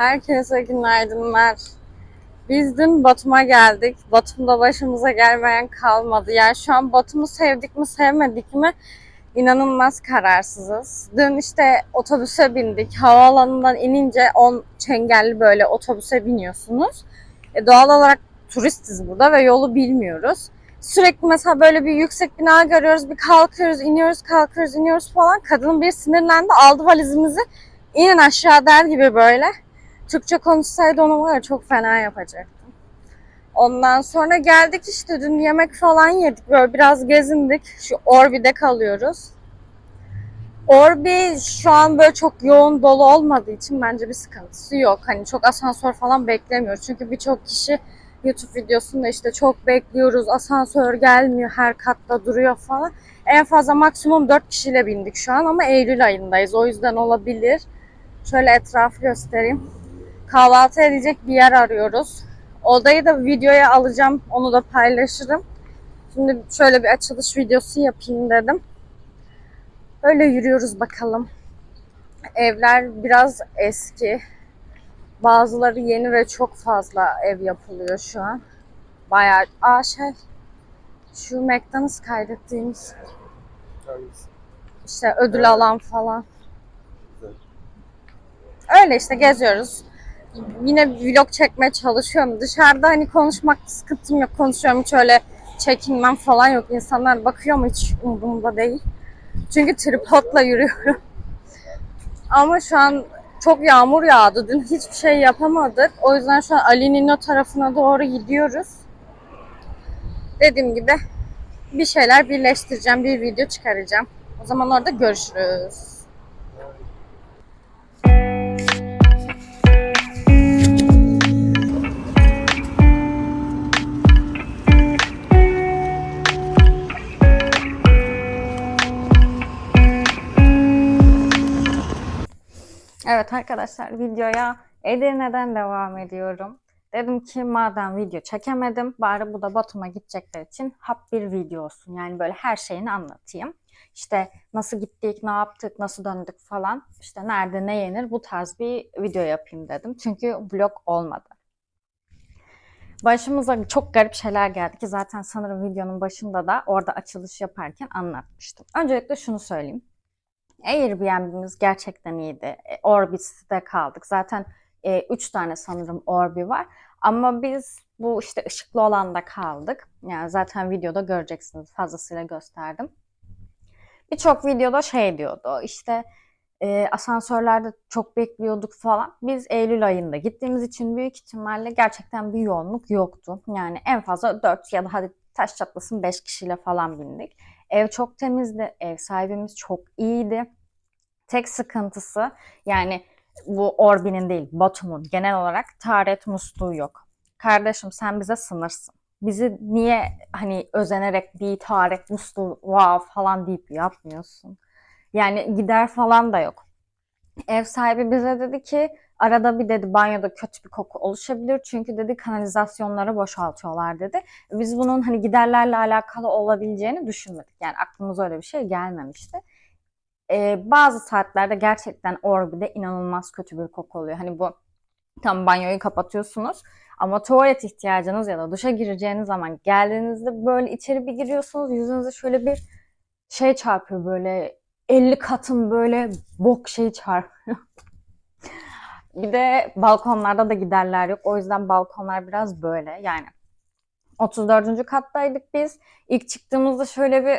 Herkese günaydınlar. Biz dün Batum'a geldik. Batum'da başımıza gelmeyen kalmadı. Yani şu an Batum'u sevdik mi sevmedik mi inanılmaz kararsızız. Dün işte otobüse bindik. Havaalanından inince 10 çengelli böyle otobüse biniyorsunuz. Doğal olarak turistiz burada ve yolu bilmiyoruz. Sürekli mesela böyle bir yüksek bina görüyoruz. Bir kalkıyoruz, iniyoruz, kalkıyoruz, iniyoruz falan. Kadın bir sinirlendi. Aldı valizimizi. İnin aşağı der gibi böyle. Türkçe konuşsaydı onu var ya çok fena yapacaktım. Ondan sonra geldik işte dün yemek falan yedik. Böyle biraz gezindik. Şu Orbi'de kalıyoruz. Orbi şu an böyle çok yoğun dolu olmadığı için bence bir sıkıntısı yok. Hani çok asansör falan beklemiyoruz. Çünkü birçok kişi YouTube videosunda işte çok bekliyoruz, asansör gelmiyor, her katta duruyor falan. En fazla maksimum 4 kişiyle bindik şu an ama Eylül ayındayız. O yüzden olabilir. Şöyle etrafı göstereyim. Kahvaltı edecek bir yer arıyoruz. Odayı da videoya alacağım. Onu da paylaşırım. Şimdi şöyle bir açılış videosu yapayım dedim. Böyle yürüyoruz bakalım. Evler biraz eski. Bazıları yeni ve çok fazla ev yapılıyor şu an. Bayağı... Şu McDonald's kaydettiğimiz işte ödül alan falan. Öyle işte geziyoruz. Yine vlog çekmeye çalışıyorum. Dışarıda hani konuşmak sıkıntım yok. Konuşuyorum hiç öyle çekinmem falan yok. İnsanlar bakıyor ama hiç umurumda değil. Çünkü tripodla yürüyorum. Ama şu an çok yağmur yağdı. Dün hiçbir şey yapamadık. O yüzden şu an Ali Nino tarafına doğru gidiyoruz. Dediğim gibi bir şeyler birleştireceğim. Bir video çıkaracağım. O zaman orada görüşürüz. Evet arkadaşlar videoya Edirne'den devam ediyorum. Dedim ki madem video çekemedim bari bu da Batum'a gidecekler için hap bir video olsun. Yani böyle her şeyini anlatayım. İşte nasıl gittik, ne yaptık, nasıl döndük falan. İşte nerede ne yenir bu tarz bir video yapayım dedim. Çünkü vlog olmadı. Başımıza çok garip şeyler geldi ki zaten sanırım videonun başında da orada açılış yaparken anlatmıştım. Öncelikle şunu söyleyeyim. Airbnb'miz gerçekten iyiydi. Orbis'te kaldık. Zaten 3 tane sanırım Orbi var. Ama biz bu işte ışıklı olanda kaldık. Yani zaten videoda göreceksiniz. Fazlasıyla gösterdim. Birçok videoda şey diyordu. İşte asansörlerde çok bekliyorduk falan. Biz Eylül ayında gittiğimiz için büyük ihtimalle gerçekten bir yoğunluk yoktu. Yani en fazla 4 ya da hadi taş çatlasın 5 kişiyle falan bindik. Ev çok temizdi. Ev sahibimiz çok iyiydi. Tek sıkıntısı yani bu Orbi'nin değil Batum'un genel olarak taharet musluğu yok. Kardeşim sen bize sınırsın. Bizi niye hani özenerek bir taharet musluğu wow falan deyip yapmıyorsun? Yani gider falan da yok. Ev sahibi bize dedi ki arada bir dedi banyoda kötü bir koku oluşabilir. Çünkü dedi kanalizasyonları boşaltıyorlar dedi. Biz bunun hani giderlerle alakalı olabileceğini düşünmedik. Yani aklımıza öyle bir şey gelmemişti. Bazı saatlerde gerçekten Orbi'de inanılmaz kötü bir koku oluyor. Hani bu tam banyoyu kapatıyorsunuz ama tuvalet ihtiyacınız ya da duşa gireceğiniz zaman geldiğinizde böyle içeri bir giriyorsunuz yüzünüze şöyle bir şey çarpıyor böyle 50 katın böyle bok şeyi çarpıyor. Bir de balkonlarda da giderler yok. O yüzden balkonlar biraz böyle yani 34. kattaydık biz. İlk çıktığımızda şöyle bir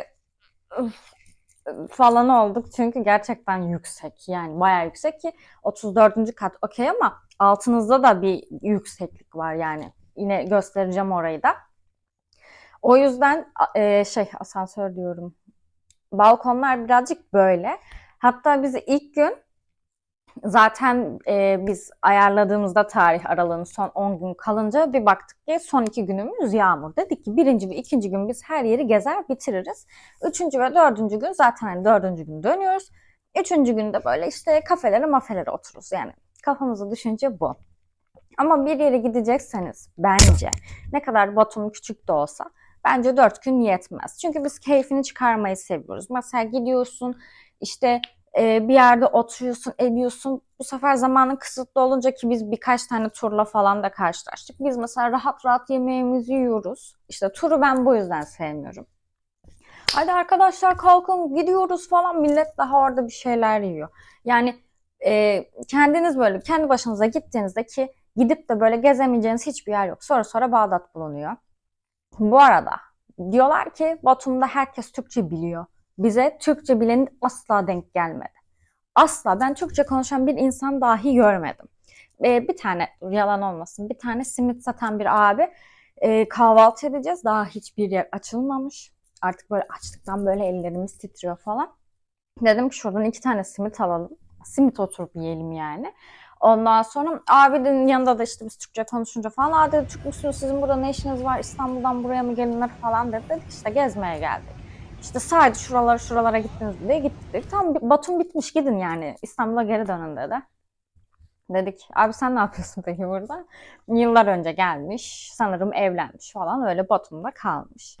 falan olduk. Çünkü gerçekten yüksek. Yani bayağı yüksek ki 34. kat okey ama altınızda da bir yükseklik var yani. Yine göstereceğim orayı da. O yüzden asansör diyorum. Balkonlar birazcık böyle. Hatta bizi ilk gün zaten biz ayarladığımızda tarih aralığını son 10 gün kalınca bir baktık ki son 2 günümüz yağmur. Dedik ki birinci ve ikinci gün biz her yeri gezer bitiririz. Üçüncü ve dördüncü gün zaten hani dördüncü gün dönüyoruz. Üçüncü günde böyle işte kafelere mafelere otururuz. Yani kafamızı düşünce bu. Ama bir yere gidecekseniz bence ne kadar Batum küçük de olsa bence 4 gün yetmez. Çünkü biz keyfini çıkarmayı seviyoruz. Mesela gidiyorsun işte Bir yerde oturuyorsun, ediyorsun. Bu sefer zamanın kısıtlı olunca, ki biz birkaç tane turla falan da karşılaştık. Biz mesela rahat rahat yemeğimizi yiyoruz. İşte turu ben bu yüzden sevmiyorum. Hadi arkadaşlar kalkın gidiyoruz falan. Millet daha orada bir şeyler yiyor. Yani kendiniz böyle kendi başınıza gittiğinizde, ki gidip de böyle gezemeyeceğiniz hiçbir yer yok. Sonra sonra Bağdat bulunuyor. Bu arada diyorlar ki Batum'da herkes Türkçe biliyor. Bize Türkçe bilenin asla denk gelmedi. Asla. Ben Türkçe konuşan bir insan dahi görmedim. Bir tane, yalan olmasın, bir tane simit satan bir abi, kahvaltı edeceğiz. Daha hiçbir yer açılmamış. Artık böyle açlıktan böyle ellerimiz titriyor falan. Dedim ki şuradan 2 tane simit alalım. Simit oturup yiyelim yani. Ondan sonra abinin yanında da işte biz Türkçe konuşunca falan, aa dedi, Türk müsünüz, sizin burada ne işiniz var, İstanbul'dan buraya mı gelinir falan dedi. Dedik işte gezmeye geldik. İşte sadece şuralara gittiniz diye gittik dedik. Tamam, Batum bitmiş, gidin yani, İstanbul'a geri dönün dedi. Dedik abi sen ne yapıyorsun peki burada? Yıllar önce gelmiş, sanırım evlenmiş falan, öyle Batum'da kalmış.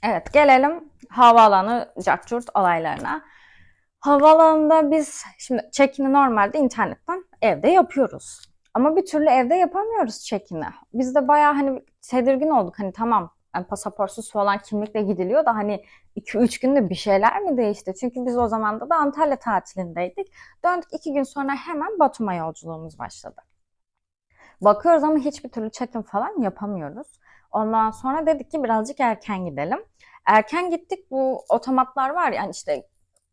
Evet, gelelim havaalanı cart olaylarına. Havaalanında biz şimdi check-in'i normalde internetten evde yapıyoruz. Ama bir türlü evde yapamıyoruz check-in'i. Biz de bayağı hani tedirgin olduk. Hani tamam, yani pasaportsuz falan kimlikle gidiliyor da hani 2-3 günde bir şeyler mi değişti? Çünkü biz o zaman da Antalya tatilindeydik. Döndük 2 gün sonra hemen Batum'a yolculuğumuz başladı. Bakıyoruz ama hiçbir türlü check-in falan yapamıyoruz. Ondan sonra dedik ki birazcık erken gidelim. Erken gittik, bu otomatlar var yani, işte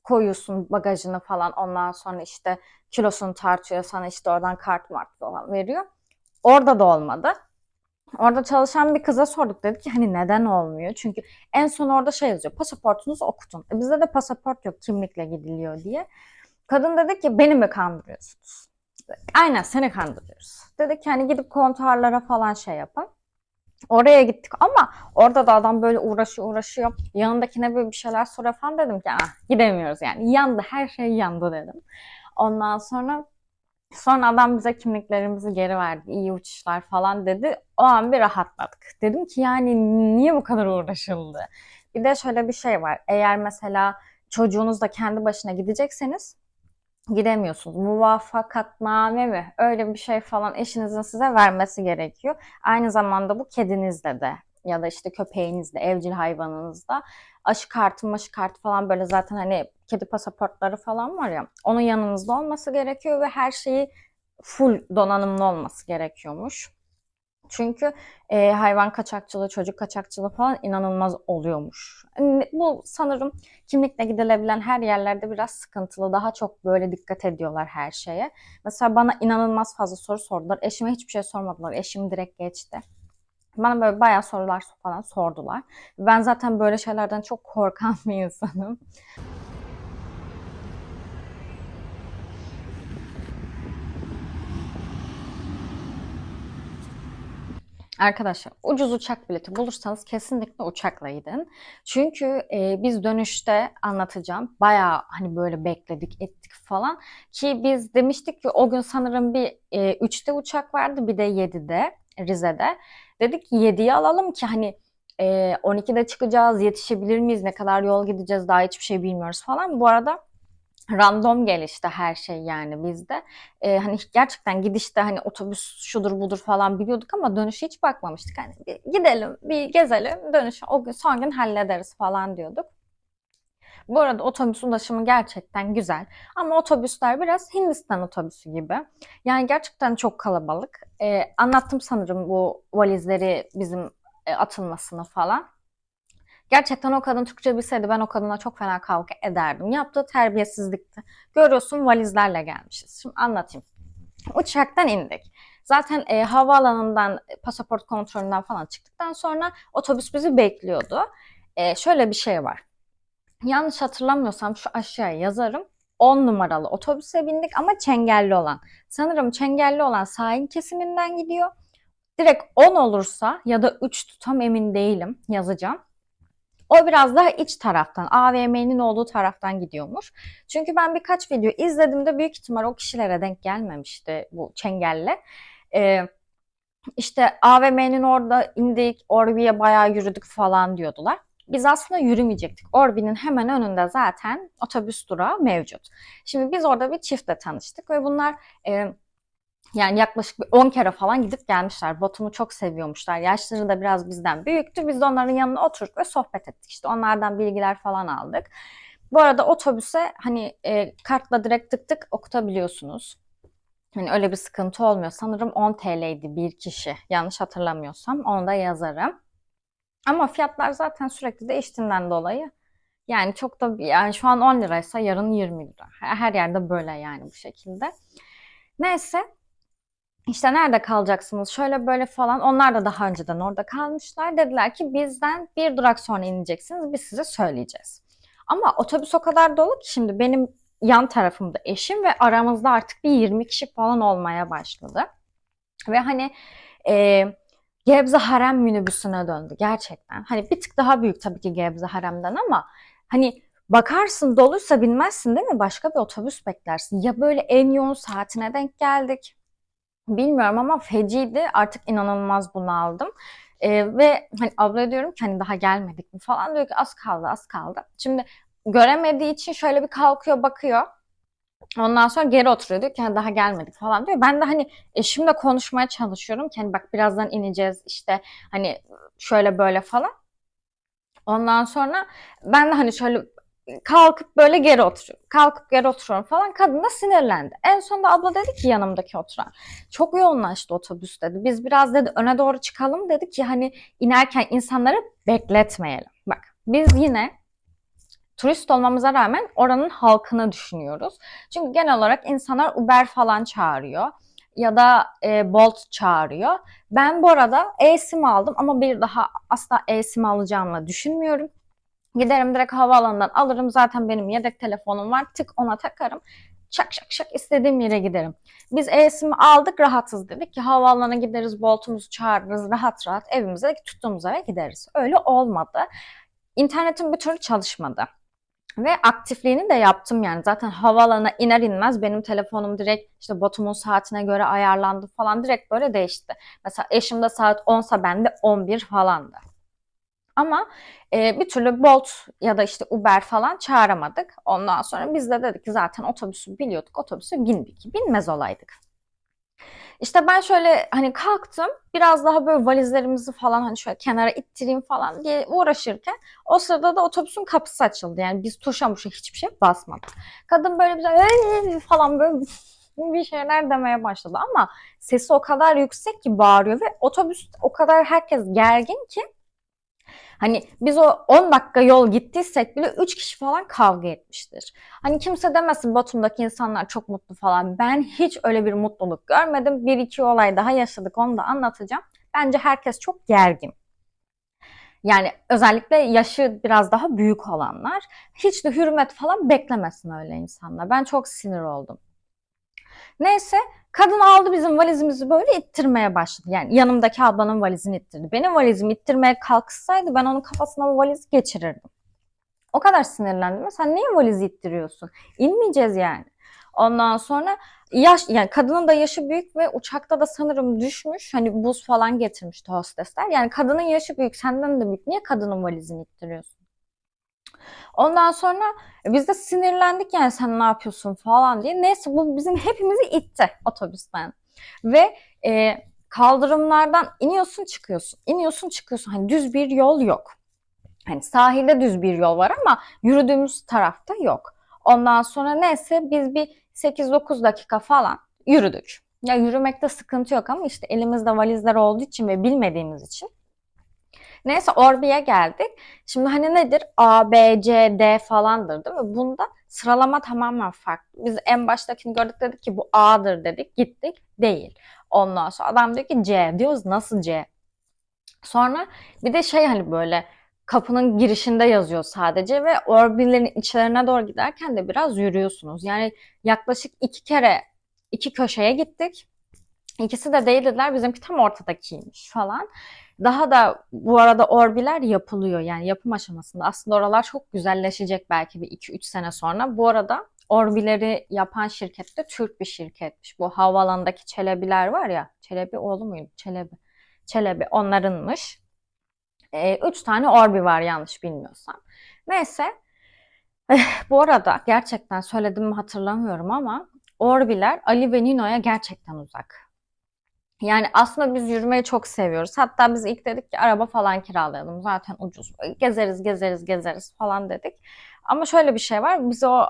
koyuyorsun bagajını falan, ondan sonra işte kilosunu tartıyor sana, işte oradan kart falan veriyor. Orada da olmadı. Orada çalışan bir kıza sorduk, dedik ki hani neden olmuyor? Çünkü en son orada şey yazıyor, pasaportunuzu okutun. Bizde de pasaport yok, kimlikle gidiliyor diye. Kadın dedi ki beni mi kandırıyorsunuz? Aynen, seni kandırıyoruz. Dedik ki hani gidip kontuarlara falan şey yapın. Oraya gittik ama orada da adam böyle uğraşıyor. Yanındakine böyle bir şeyler soruyor falan, dedim ki ah, gidemiyoruz yani. Yandı, her şey yandı dedim. Ondan sonra adam bize kimliklerimizi geri verdi. İyi uçuşlar falan dedi. O an bir rahatladık. Dedim ki yani niye bu kadar uğraşıldı? Bir de şöyle bir şey var. Eğer mesela çocuğunuz da kendi başına gidecekseniz gidemiyorsunuz. Muvafakatname mi? Öyle bir şey falan eşinizin size vermesi gerekiyor. Aynı zamanda bu kedinizde de ya da işte köpeğinizde, evcil hayvanınızda maşı kartı falan, böyle zaten hani kedi pasaportları falan var ya, onun yanınızda olması gerekiyor ve her şeyi full donanımlı olması gerekiyormuş. Çünkü hayvan kaçakçılığı, çocuk kaçakçılığı falan inanılmaz oluyormuş. Bu sanırım kimlikle gidilebilen her yerlerde biraz sıkıntılı. Daha çok böyle dikkat ediyorlar her şeye. Mesela bana inanılmaz fazla soru sordular. Eşime hiçbir şey sormadılar. Eşim direkt geçti. Bana böyle bayağı sorular falan sordular. Ben zaten böyle şeylerden çok korkan bir insanım. Arkadaşlar, ucuz uçak bileti bulursanız kesinlikle uçakla gidin. Çünkü biz dönüşte, anlatacağım, bayağı hani böyle bekledik ettik falan, ki biz demiştik ki o gün sanırım bir 3'te uçak vardı, bir de 7'de Rize'de. Dedik ki 7'yi alalım ki hani 12'de çıkacağız, yetişebilir miyiz, ne kadar yol gideceğiz, daha hiçbir şey bilmiyoruz falan. Bu arada random gelişti her şey yani bizde. Hani gerçekten gidişte hani otobüs şudur budur falan biliyorduk ama dönüşe hiç bakmamıştık. Hani bir gidelim, bir gezelim, dönüş o gün son gün hallederiz falan diyorduk. Bu arada otobüs ulaşımı gerçekten güzel. Ama otobüsler biraz Hindistan otobüsü gibi. Yani gerçekten çok kalabalık. Anlattım sanırım bu valizleri bizim atılmasını falan. Gerçekten o kadın Türkçe bilseydi ben o kadına çok fena kavga ederdim. Yaptığı terbiyesizlikti. Görüyorsun, valizlerle gelmişiz. Şimdi anlatayım. Uçaktan indik. Zaten havaalanından, pasaport kontrolünden falan çıktıktan sonra otobüs bizi bekliyordu. Şöyle bir şey var. Yanlış hatırlamıyorsam şu aşağıya yazarım. 10 numaralı otobüse bindik ama çengelli olan. Sanırım çengelli olan sahil kesiminden gidiyor. Direkt 10 olursa ya da 3'tü tam emin değilim, yazacağım. O biraz daha iç taraftan, AVM'nin olduğu taraftan gidiyormuş. Çünkü ben birkaç video izlediğimde büyük ihtimal o kişilere denk gelmemişti bu çengelle. Ee, işte AVM'nin orada indik, Orbi'ye bayağı yürüdük falan diyordular. Biz aslında yürümeyecektik. Orbi'nin hemen önünde zaten otobüs durağı mevcut. Şimdi biz orada bir çiftle tanıştık ve bunlar yani yaklaşık bir 10 kere falan gidip gelmişler. Botum'u çok seviyormuşlar. Yaşları da biraz bizden büyüktü. Biz de onların yanına oturduk ve sohbet ettik. İşte onlardan bilgiler falan aldık. Bu arada otobüse hani kartla direkt tık tık okutabiliyorsunuz. Hani öyle bir sıkıntı olmuyor. Sanırım 10 TL'ydi bir kişi. Yanlış hatırlamıyorsam. Onu da yazarım. Ama fiyatlar zaten sürekli değiştiğinden dolayı yani çok da yani şu an 10 liraysa yarın 20 lira. Her yerde böyle yani bu şekilde. Neyse işte nerede kalacaksınız şöyle böyle falan. Onlar da daha önceden orada kalmışlar. Dediler ki bizden bir durak sonra ineceksiniz. Biz size söyleyeceğiz. Ama otobüs o kadar dolu ki şimdi benim yan tarafımda eşim ve aramızda artık bir 20 kişi falan olmaya başladı. Ve hani e, Gebze Harem minibüsüne döndü gerçekten. Hani bir tık daha büyük tabii ki Gebze Harem'den ama hani bakarsın doluysa binmezsin değil mi? Başka bir otobüs beklersin. Ya böyle en yoğun saatine denk geldik. Bilmiyorum ama feciydi. Artık inanılmaz bunaldım. Ve hani abla diyorum ki hani daha gelmedik mi falan diyor ki az kaldı az kaldı. Şimdi göremediği için şöyle bir kalkıyor bakıyor. Ondan sonra geri oturuyor diyor ki hani daha gelmedik falan diyor. Ben de hani eşimle konuşmaya çalışıyorum ki hani bak birazdan ineceğiz işte hani şöyle böyle falan. Ondan sonra ben de hani şöyle kalkıp böyle geri oturuyorum. Kalkıp geri oturuyorum falan. Kadın da sinirlendi. En sonunda abla dedi ki yanımdaki oturan. Çok yoğunlaştı otobüs dedi. Biz biraz dedi öne doğru çıkalım dedi ki hani inerken insanları bekletmeyelim. Bak biz yine turist olmamıza rağmen oranın halkını düşünüyoruz. Çünkü genel olarak insanlar Uber falan çağırıyor ya da Bolt çağırıyor. Ben bu arada e-sim aldım ama bir daha asla e-sim alacağımı düşünmüyorum. Giderim direkt havaalanından alırım. Zaten benim yedek telefonum var. Tık ona takarım. Şak şak şak istediğim yere giderim. Biz e-sim'i aldık rahatız dedik ki havaalanına gideriz, Bolt'umuzu çağırırız rahat rahat evimize tuttuğumuz eve gideriz. Öyle olmadı. İnternetim bir türlü çalışmadı. Ve aktifliğini de yaptım yani. Zaten havaalanına iner inmez benim telefonum direkt işte botumun saatine göre ayarlandı falan direkt böyle değişti. Mesela eşimde saat 10'sa bende 11 falandı. Ama bir türlü Bolt ya da işte Uber falan çağıramadık. Ondan sonra biz de dedik ki zaten otobüsü biliyorduk. Otobüse bindik. Binmez olaydık. İşte ben şöyle hani kalktım biraz daha böyle valizlerimizi falan hani şöyle kenara ittireyim falan diye uğraşırken o sırada da otobüsün kapısı açıldı. Yani biz tuşa muşa hiçbir şey basmadık. Kadın böyle bize falan böyle bir şeyler demeye başladı ama sesi o kadar yüksek ki bağırıyor ve otobüs o kadar herkes gergin ki hani biz o 10 dakika yol gittiysek bile 3 kişi falan kavga etmiştir. Hani kimse demesin Batum'daki insanlar çok mutlu falan. Ben hiç öyle bir mutluluk görmedim. Bir iki olay daha yaşadık onu da anlatacağım. Bence herkes çok gergin. Yani özellikle yaşı biraz daha büyük olanlar. Hiç de hürmet falan beklemesin öyle insanlar. Ben çok sinir oldum. Neyse kadın aldı bizim valizimizi böyle ittirmeye başladı. Yani yanımdaki ablanın valizini ittirdi. Benim valizimi ittirmeye kalksaydı ben onun kafasına bu valizi geçirirdim. O kadar sinirlendim. Sen niye valizi ittiriyorsun? İnmeyeceğiz yani. Ondan sonra yani kadının da yaşı büyük ve uçakta da sanırım düşmüş. Hani buz falan getirmişti hostesler. Yani kadının yaşı büyük, senden de büyük. Niye kadının valizini ittiriyorsun? Ondan sonra biz de sinirlendik yani sen ne yapıyorsun falan diye. Neyse bu bizim hepimizi itti otobüsten. Ve kaldırımlardan iniyorsun çıkıyorsun. İniyorsun çıkıyorsun. Hani düz bir yol yok. Hani sahilde düz bir yol var ama yürüdüğümüz tarafta yok. Ondan sonra neyse biz bir 8-9 dakika falan yürüdük. Ya yürümekte sıkıntı yok ama işte elimizde valizler olduğu için ve bilmediğimiz için neyse Orbi'ye geldik. Şimdi hani nedir? A, B, C, D falandır değil mi? Bunda sıralama tamamen farklı. Biz en baştakini gördük dedik ki bu A'dır dedik. Gittik. Değil. Ondan sonra adam diyor ki C. Diyoruz nasıl C? Sonra bir de şey hani böyle kapının girişinde yazıyor sadece ve Orbi'lerin içlerine doğru giderken de biraz yürüyorsunuz. Yani yaklaşık 2 kere 2 köşeye gittik. İkisi de değil dediler. Bizimki tam ortadakiymiş falan. Daha da bu arada Orbi'ler yapılıyor. Yani yapım aşamasında. Aslında oralar çok güzelleşecek belki bir 2-3 sene sonra. Bu arada Orbi'leri yapan şirket de Türk bir şirketmiş. Bu havaalanındaki Çelebiler var ya. Çelebi oğlu muydu? Çelebi. Çelebi onlarınmış. 3 tane Orbi var yanlış bilmiyorsam. Neyse. Bu arada gerçekten söylediğimi hatırlamıyorum ama Orbi'ler Ali ve Nino'ya gerçekten uzak. Yani aslında biz yürümeyi çok seviyoruz. Hatta biz ilk dedik ki araba falan kiralayalım. Zaten ucuz. Gezeriz, gezeriz, gezeriz falan dedik. Ama şöyle bir şey var. Bize o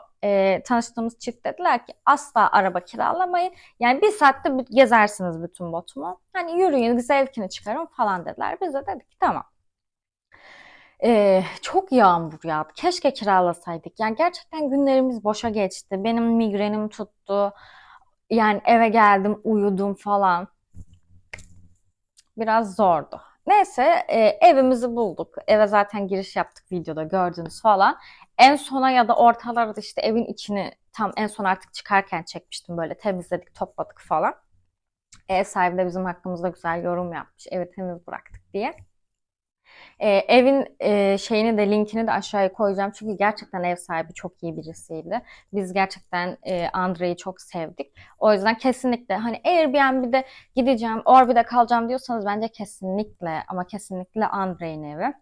tanıştığımız çift dediler ki asla araba kiralamayın. Yani 1 saatte gezersiniz bütün Botum'u. Hani yürüyün, zevkini çıkarın falan dediler. Biz de dedik ki tamam. Çok yağmur yağdı. Keşke kiralasaydık. Yani gerçekten günlerimiz boşa geçti. Benim migrenim tuttu. Yani eve geldim, uyudum falan. Biraz zordu. Neyse evimizi bulduk. Eve zaten giriş yaptık videoda gördünüz falan. En sona ya da ortalarda işte evin içini tam en son artık çıkarken çekmiştim böyle temizledik topladık falan. Ev sahibi de bizim hakkımızda güzel yorum yapmış. Evi temiz bıraktık diye. Evin şeyini de linkini de aşağıya koyacağım. Çünkü gerçekten ev sahibi çok iyi birisiydi. Biz gerçekten Andre'yi çok sevdik. O yüzden kesinlikle hani Airbnb'de gideceğim, Orbi'de kalacağım diyorsanız bence kesinlikle ama kesinlikle Andre'nin evi.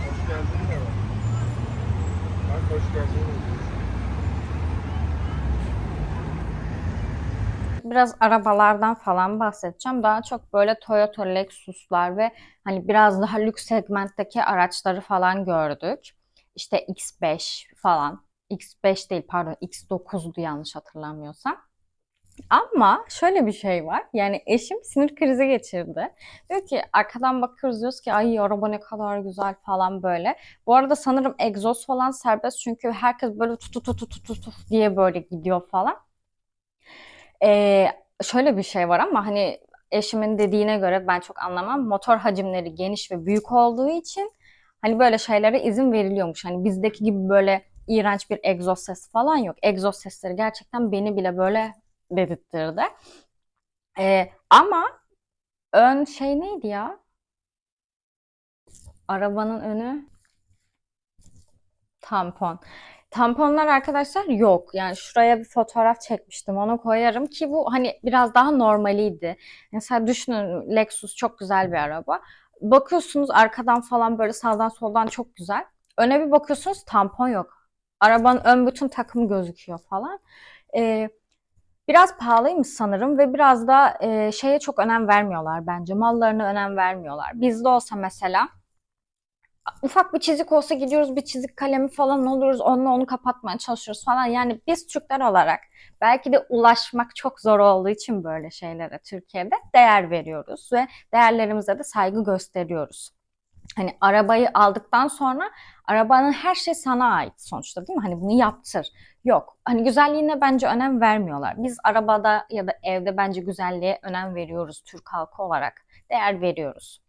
Hoş geldin de var. Bak hoş geldin. Biraz arabalardan falan bahsedeceğim. Daha çok böyle Toyota, Lexus'lar ve hani biraz daha lüks segmentteki araçları falan gördük. İşte X5 falan. X5 değil pardon X9'du yanlış hatırlamıyorsam. Ama şöyle bir şey var. Yani eşim sinir krizi geçirdi. Diyor ki arkadan bakıyoruz diyoruz ki ay araba ne kadar güzel falan böyle. Bu arada sanırım egzoz falan serbest çünkü herkes böyle tut tut tut tut tut diye böyle gidiyor falan. Ee, Şöyle bir şey var ama hani eşimin dediğine göre ben çok anlamam. Motor hacimleri geniş ve büyük olduğu için hani böyle şeylere izin veriliyormuş. Hani bizdeki gibi böyle iğrenç bir egzoz sesi falan yok. Egzoz sesleri gerçekten beni bile böyle dedirttirdi. Ama ön şey neydi ya? Arabanın önü tampon. Tamponlar arkadaşlar yok. Yani şuraya bir fotoğraf çekmiştim. Onu koyarım ki bu hani biraz daha normaliydi. Mesela düşünün Lexus çok güzel bir araba. Bakıyorsunuz arkadan falan böyle sağdan soldan çok güzel. Öne bir bakıyorsunuz tampon yok. Arabanın ön bütün takımı gözüküyor falan. Ee, Biraz pahalıymış sanırım ve biraz da şeye çok önem vermiyorlar bence. Mallarına önem vermiyorlar. Bizde olsa mesela ufak bir çizik olsa gidiyoruz bir çizik kalemi falan alıyoruz onunla onu kapatmaya çalışıyoruz falan. Yani biz Türkler olarak belki de ulaşmak çok zor olduğu için böyle şeylere Türkiye'de değer veriyoruz ve değerlerimize de saygı gösteriyoruz. Hani arabayı aldıktan sonra arabanın her şey sana ait sonuçta değil mi? Hani bunu yaptır. Yok. Hani güzelliğine bence önem vermiyorlar. Biz arabada ya da evde bence güzelliğe önem veriyoruz Türk halkı olarak. Değer veriyoruz.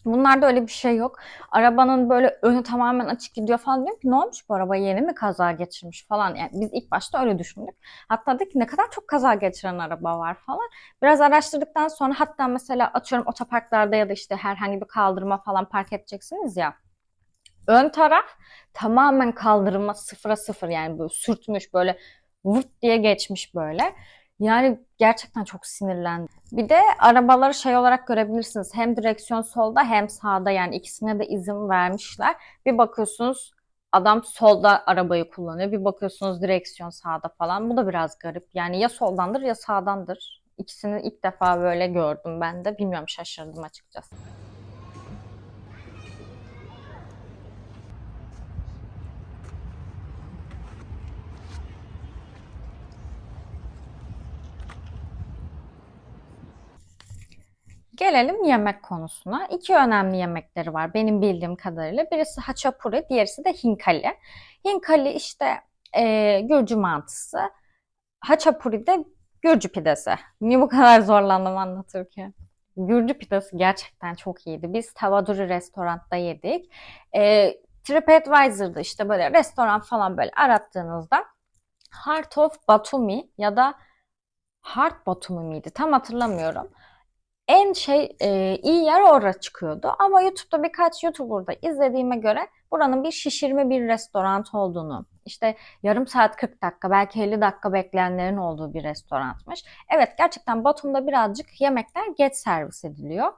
Bunlarda öyle bir şey yok. Arabanın böyle önü tamamen açık gidiyor falan diyorum ki ne olmuş bu araba yeni mi kaza geçirmiş falan. Yani biz ilk başta öyle düşündük. Hatta dedik ki ne kadar çok kaza geçiren araba var falan. Biraz araştırdıktan sonra hatta mesela atıyorum otoparklarda ya da işte herhangi bir kaldırıma falan park edeceksiniz ya. Ön taraf tamamen kaldırıma sıfıra sıfır yani böyle sürtmüş böyle vırt diye geçmiş böyle. Yani gerçekten çok sinirlendim. Bir de arabaları şey olarak görebilirsiniz. Hem direksiyon solda hem sağda yani ikisine de izin vermişler. Bir bakıyorsunuz adam solda arabayı kullanıyor. Bir bakıyorsunuz direksiyon sağda falan. Bu da biraz garip. Yani ya soldandır ya sağdandır. İkisini ilk defa böyle gördüm ben de. Bilmiyorum şaşırdım açıkçası. Gelelim yemek konusuna. İki önemli yemekleri var benim bildiğim kadarıyla. Birisi haçapuri, diğerisi de hinkali. Hinkali işte Gürcü mantısı. Haçapuri de Gürcü pidesi. Niye bu kadar zorlandım anlatırken? Gürcü pidesi gerçekten çok iyiydi. Biz Tavaduri restoranda yedik. TripAdvisor'da işte böyle restoran falan böyle arattığınızda Heart of Batumi ya da Heart Batumi miydi? Tam hatırlamıyorum. En iyi yer orada çıkıyordu. Ama YouTube'da birkaç YouTuber'da izlediğime göre buranın bir şişirme bir restoran olduğunu, işte yarım saat 40 dakika belki 50 dakika bekleyenlerin olduğu bir restoranmış. Evet, gerçekten Batum'da birazcık yemekler geç servis ediliyor.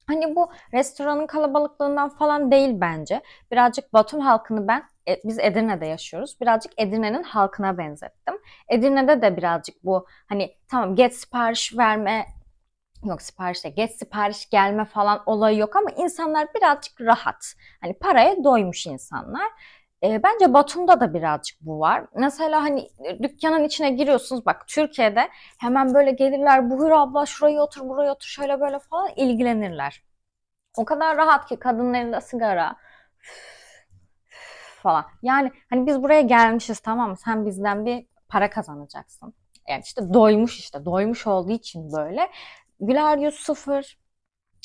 Hani bu restoranın kalabalıklığından falan değil bence. Birazcık Batum halkını biz Edirne'de yaşıyoruz. Birazcık Edirne'nin halkına benzettim. Edirne'de de birazcık bu hani tamam geç sipariş verme, yok sipariş değil, geç sipariş gelme falan olayı yok ama insanlar birazcık rahat. Hani paraya doymuş insanlar. Bence Batum'da da birazcık bu var. Mesela hani dükkanın içine giriyorsunuz. Bak Türkiye'de hemen böyle gelirler. Buyur abla şuraya otur, buraya otur, şöyle böyle falan ilgilenirler. O kadar rahat ki kadının elinde sigara falan. Yani hani biz buraya gelmişiz, tamam mı? Sen bizden bir para kazanacaksın. Yani işte doymuş, işte doymuş olduğu için böyle. Güler yüz sıfır.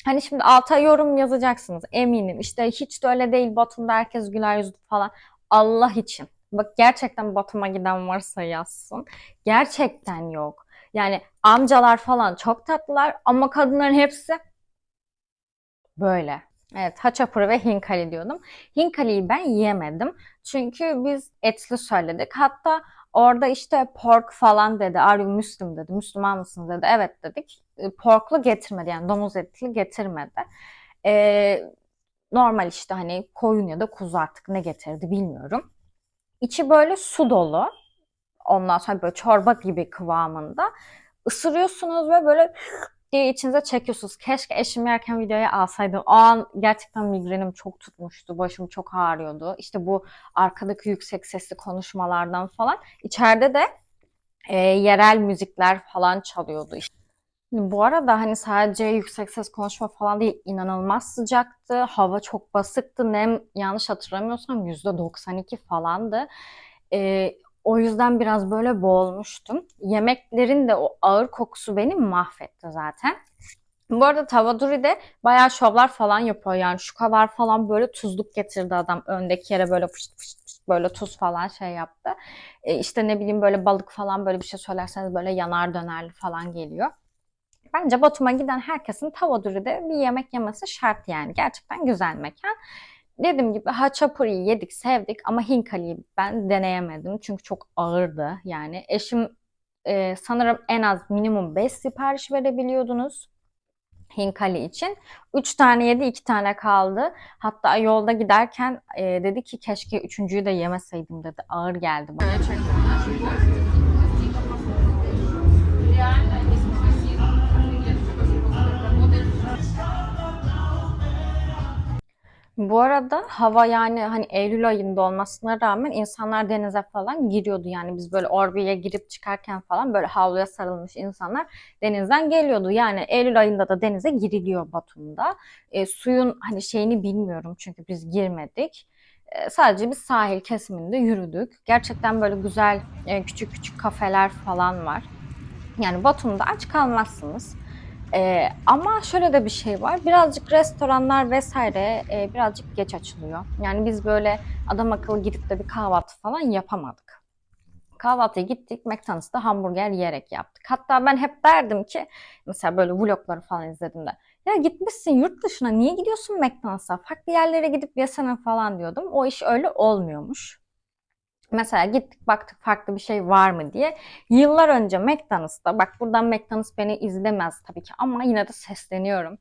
Hani şimdi alta yorum yazacaksınız eminim. İşte hiç de öyle değil, Batum'da herkes güler yüzlü falan. Allah için. Bak gerçekten Batum'a giden varsa yazsın. Gerçekten yok. Yani amcalar falan çok tatlılar ama kadınların hepsi böyle. Evet, haçapuri ve hinkali diyordum. Hinkali'yi ben yiyemedim. Çünkü biz etli söyledik. Hatta orada işte pork falan dedi. Are you Muslim dedi. Müslüman mısınız dedi. Evet dedik. Porklu getirmedi, yani domuz etli getirmedi. Ee, Normal işte hani koyun ya da kuzu, artık ne getirdi bilmiyorum. İçi böyle su dolu. Ondan sonra böyle çorba gibi kıvamında. Isırıyorsunuz ve böyle diye içinize çekiyorsunuz. Keşke eşim yerken videoyu alsaydım. O an gerçekten migrenim çok tutmuştu. Başım çok ağrıyordu. İşte bu arkadaki yüksek sesli konuşmalardan falan. İçeride de yerel müzikler falan çalıyordu. Bu arada hani sadece yüksek ses konuşma falan değil, inanılmaz sıcaktı. Hava çok basıktı. Nem, yanlış hatırlamıyorsam %92 falandı. Ee, O yüzden biraz böyle boğulmuştum. Yemeklerin de o ağır kokusu beni mahvetti zaten. Bu arada Tavaduri'de bayağı şovlar falan yapıyor. Yani şu kadar falan böyle tuzluk getirdi adam. Öndeki yere böyle fışt fışt fışt böyle tuz falan şey yaptı. İşte ne bileyim böyle balık falan böyle bir şey söylerseniz böyle yanar dönerli falan geliyor. Bence Batum'a giden herkesin Tavaduri'de bir yemek yemesi şart yani. Gerçekten güzel mekan. Dediğim gibi haçapuri'yi yedik, sevdik ama hinkali'yi ben deneyemedim. Çünkü çok ağırdı. Yani eşim sanırım en az minimum 5 sipariş verebiliyordunuz hinkali için. 3 tane yedi, 2 tane kaldı. Hatta yolda giderken dedi ki keşke üçüncüyü de yemeseydim dedi. Ağır geldi bana. Bu arada hava yani hani Eylül ayında olmasına rağmen insanlar denize falan giriyordu. Yani biz böyle Orbi'ye girip çıkarken falan böyle havluya sarılmış insanlar denizden geliyordu. Yani Eylül ayında da denize giriliyor Batum'da. Suyun hani şeyini bilmiyorum çünkü biz girmedik. Sadece biz sahil kesiminde yürüdük. Gerçekten böyle güzel küçük küçük kafeler falan var. Yani Batum'da aç kalmazsınız. Ama şöyle de bir şey var. Birazcık restoranlar vesaire birazcık geç açılıyor. Yani biz böyle adam akıllı gidip de bir kahvaltı falan yapamadık. Kahvaltıya gittik, McDonald's'ta hamburger yiyerek yaptık. Hatta ben hep derdim ki, mesela böyle vlogları falan izlediğimde, ya gitmişsin yurt dışına, niye gidiyorsun McDonald's'a? Farklı yerlere gidip yesene falan diyordum. O iş öyle olmuyormuş. Mesela gittik baktık farklı bir şey var mı diye. Yıllar önce McDonald's'ta, bak buradan McDonald's beni izlemez tabii ki ama yine de sesleniyorum.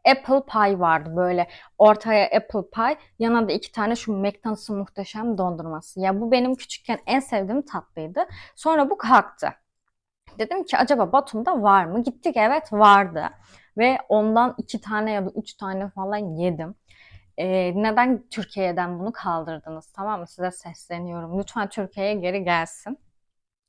Apple pie vardı, böyle ortaya apple pie, yana da iki tane şu McDonald's'ın muhteşem dondurması. Ya bu benim küçükken en sevdiğim tatlıydı. Sonra bu kalktı. Dedim ki acaba Batum'da var mı? Gittik, evet vardı. Ve ondan iki tane ya da üç tane falan yedim. Neden Türkiye'den bunu kaldırdınız? Tamam mı? Size sesleniyorum. Lütfen Türkiye'ye geri gelsin.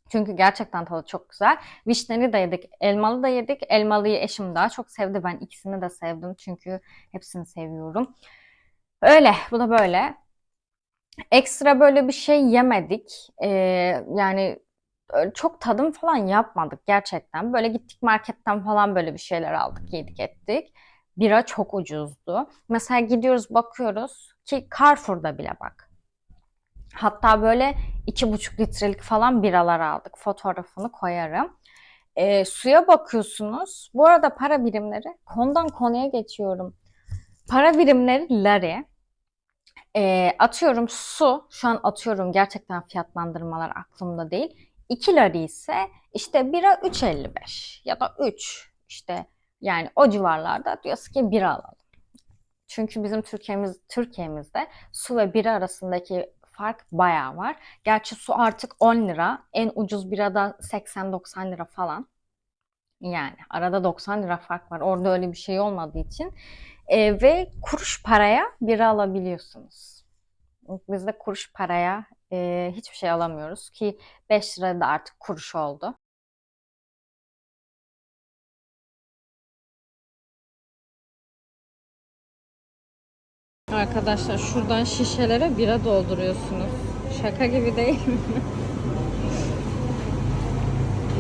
Çünkü gerçekten tadı çok güzel. Vişneli de yedik, elmalı da yedik. Elmalıyı eşim daha çok sevdi. Ben ikisini de sevdim çünkü hepsini seviyorum. Öyle, bu da böyle. Ekstra böyle bir şey yemedik. Yani çok tadım falan yapmadık gerçekten. Böyle gittik marketten falan böyle bir şeyler aldık, yedik ettik. Bira çok ucuzdu. Mesela gidiyoruz bakıyoruz ki Carrefour'da bile bak. Hatta böyle 2,5 litrelik falan biralar aldık. Fotoğrafını koyarım. Suya bakıyorsunuz. Bu arada para birimleri, konudan konuya geçiyorum. Para birimleri lari. Atıyorum su, şu an atıyorum gerçekten fiyatlandırmalar aklımda değil. 2 lari ise işte bira 3,55 ya da 3 işte yani o civarlarda diyoruz ki bira alalım. Çünkü bizim Türkiye'mizde su ve bira arasındaki fark bayağı var. Gerçi su artık 10 lira, en ucuz bira da 80-90 lira falan. Yani arada 90 lira fark var. Orada öyle bir şey olmadığı için. Ve kuruş paraya bira alabiliyorsunuz. Biz de kuruş paraya hiçbir şey alamıyoruz ki 5 lira da artık kuruş oldu. Arkadaşlar şuradan şişelere bira dolduruyorsunuz. Şaka gibi değil mi?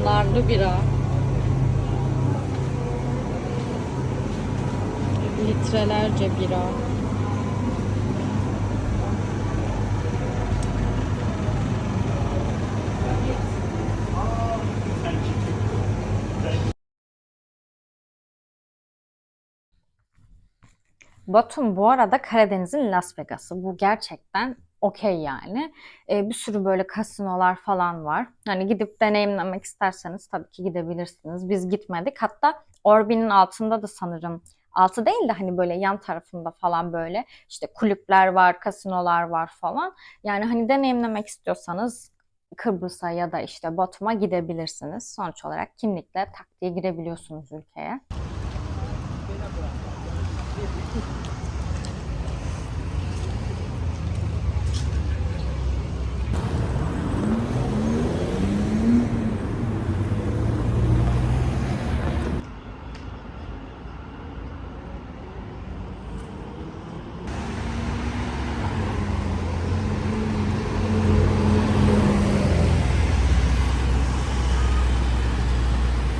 Narlı bira. Litrelerce bira. Batum bu arada Karadeniz'in Las Vegas'ı. Bu gerçekten okey yani. Bir sürü böyle kasinolar falan var. Hani gidip deneyimlemek isterseniz tabii ki gidebilirsiniz. Biz gitmedik. Hatta Orbi'nin altında da sanırım altı değil de hani böyle yan tarafında falan böyle işte kulüpler var, kasinolar var falan. Yani hani deneyimlemek istiyorsanız Kıbrıs'a ya da işte Batum'a gidebilirsiniz. Sonuç olarak kimlikle tak diye girebiliyorsunuz ülkeye.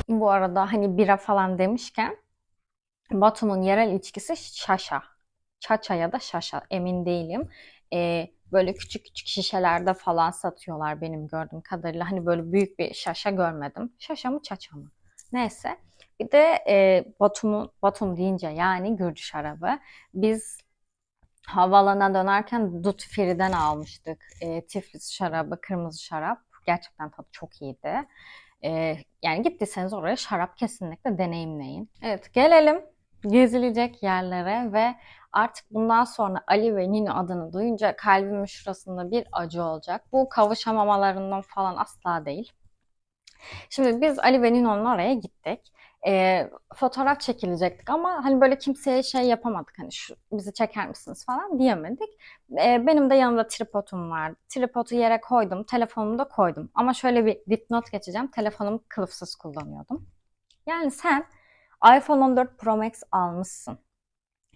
Bu arada hani bira falan demişken Batum'un yerel içkisi şaşa. Çaça ya da şaşa emin değilim. Böyle küçük küçük şişelerde falan satıyorlar benim gördüğüm kadarıyla. Hani böyle büyük bir şaşa görmedim. Şaşa mı çaça mı? Neyse. Bir de Batum deyince yani Gürcü şarabı. Biz havaalanına dönerken Duty Free'den almıştık. Tiflis şarabı, kırmızı şarap. Gerçekten tadı çok iyiydi. Yani gittiyseniz oraya şarap kesinlikle deneyimleyin. Evet, gelelim gezilecek yerlere ve artık bundan sonra Ali ve Nino adını duyunca kalbimin şurasında bir acı olacak. Bu kavuşamamalarından falan asla değil. Şimdi biz Ali ve Nino'nun oraya gittik. Fotoğraf çekilecektik ama hani böyle kimseye şey yapamadık. Hani şu bizi çeker misiniz falan diyemedik. Benim de yanımda tripodum vardı. Tripodu yere koydum. Telefonumu da koydum. Ama şöyle bir dipnot geçeceğim. Telefonumu kılıfsız kullanıyordum. Yani sen iPhone 14 Pro Max almışsın.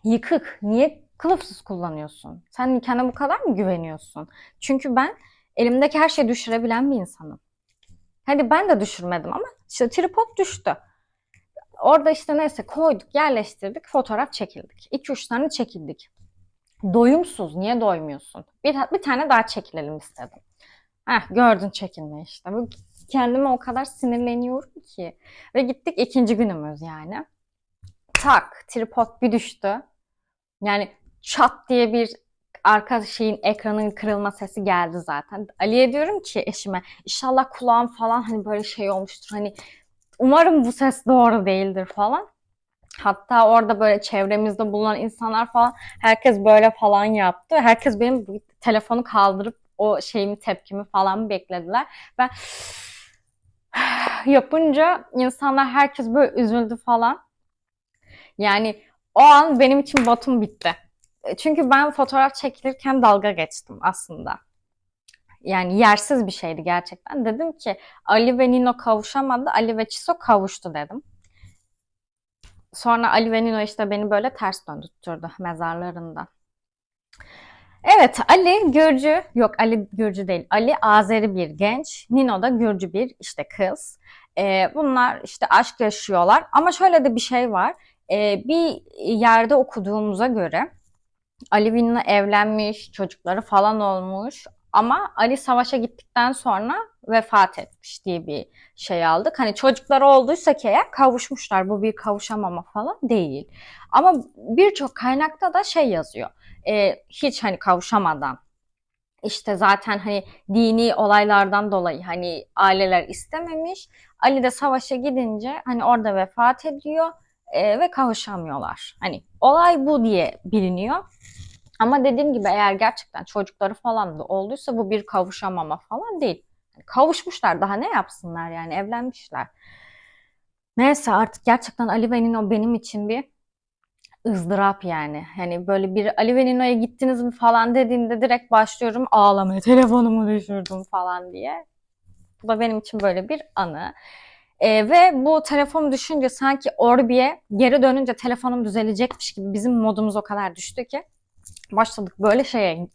Yıkık. Niye kılıfsız kullanıyorsun? Sen kendine bu kadar mı güveniyorsun? Çünkü ben elimdeki her şeyi düşürebilen bir insanım. Hadi ben de düşürmedim ama işte tripod düştü. Orada işte neyse koyduk, yerleştirdik, fotoğraf çekildik. 2-3 tane çekildik. Doyumsuz, niye doymuyorsun? Bir tane daha çekilelim istedim. Gördün çekilme işte. Kendime o kadar sinirleniyorum ki. Ve gittik ikinci günümüz yani. Tak, tripod bir düştü. Yani çat diye bir arka şeyin ekranın kırılma sesi geldi zaten. Ali'ye diyorum ki eşime inşallah kulağım falan hani böyle şey olmuştur. Hani umarım bu ses doğru değildir falan. Hatta orada böyle çevremizde bulunan insanlar falan herkes böyle falan yaptı. Herkes benim bu telefonu kaldırıp o şeyimi tepkimi falan beklediler. Ben yapınca insanlar herkes böyle üzüldü falan. Yani o an benim için Batum bitti. Çünkü ben fotoğraf çekilirken dalga geçtim aslında. Yani yersiz bir şeydi gerçekten. Dedim ki Ali ve Nino kavuşamadı, Ali ve Çiso kavuştu dedim. Sonra Ali ve Nino işte beni böyle ters döndürttürdü mezarlarında. Evet, Ali Gürcü, yok Ali Gürcü değil, Ali Azeri bir genç, Nino da Gürcü bir işte kız. Bunlar işte aşk yaşıyorlar ama şöyle de bir şey var. Bir yerde okuduğumuza göre Ali ve Nino evlenmiş, çocukları falan olmuş ama Ali savaşa gittikten sonra vefat etmiş diye bir şey aldık. Hani çocukları olduysa ki eğer kavuşmuşlar, bu bir kavuşamama falan değil. Ama birçok kaynakta da şey yazıyor. Hiç hani kavuşamadan işte zaten hani dini olaylardan dolayı hani aileler istememiş. Ali de savaşa gidince hani orada vefat ediyor ve kavuşamıyorlar. Hani olay bu diye biliniyor. Ama dediğim gibi eğer gerçekten çocukları falan da olduysa bu bir kavuşamama falan değil. Yani kavuşmuşlar, daha ne yapsınlar, yani evlenmişler. Neyse, artık gerçekten Ali ve Nino benim için bir ızdırap yani. Hani böyle bir Ali ve Nino'ya gittiniz mi falan dediğinde direkt başlıyorum ağlamaya. Telefonumu düşürdüm falan diye. Bu da benim için böyle bir anı. Ve bu telefon düşünce sanki Orbi'ye geri dönünce telefonum düzelecekmiş gibi bizim modumuz o kadar düştü ki başladık böyle şeye,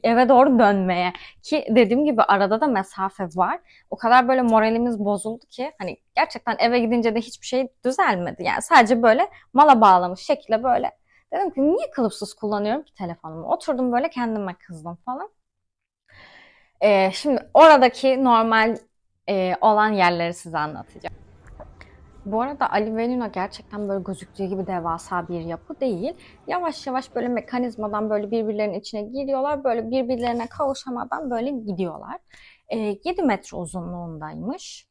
eve doğru dönmeye, ki dediğim gibi arada da mesafe var. O kadar böyle moralimiz bozuldu ki hani gerçekten eve gidince de hiçbir şey düzelmedi. Yani sadece böyle mala bağlamış şekilde böyle dedim ki niye kılıfsız kullanıyorum ki telefonumu? Oturdum böyle kendime kızdım falan. Şimdi oradaki normal olan yerleri size anlatacağım. Bu arada Ali ve Nino gerçekten böyle gözüktüğü gibi devasa bir yapı değil. Yavaş yavaş böyle mekanizmadan böyle birbirlerinin içine giriyorlar. Böyle birbirlerine kavuşamadan böyle gidiyorlar. 7 metre uzunluğundaymış.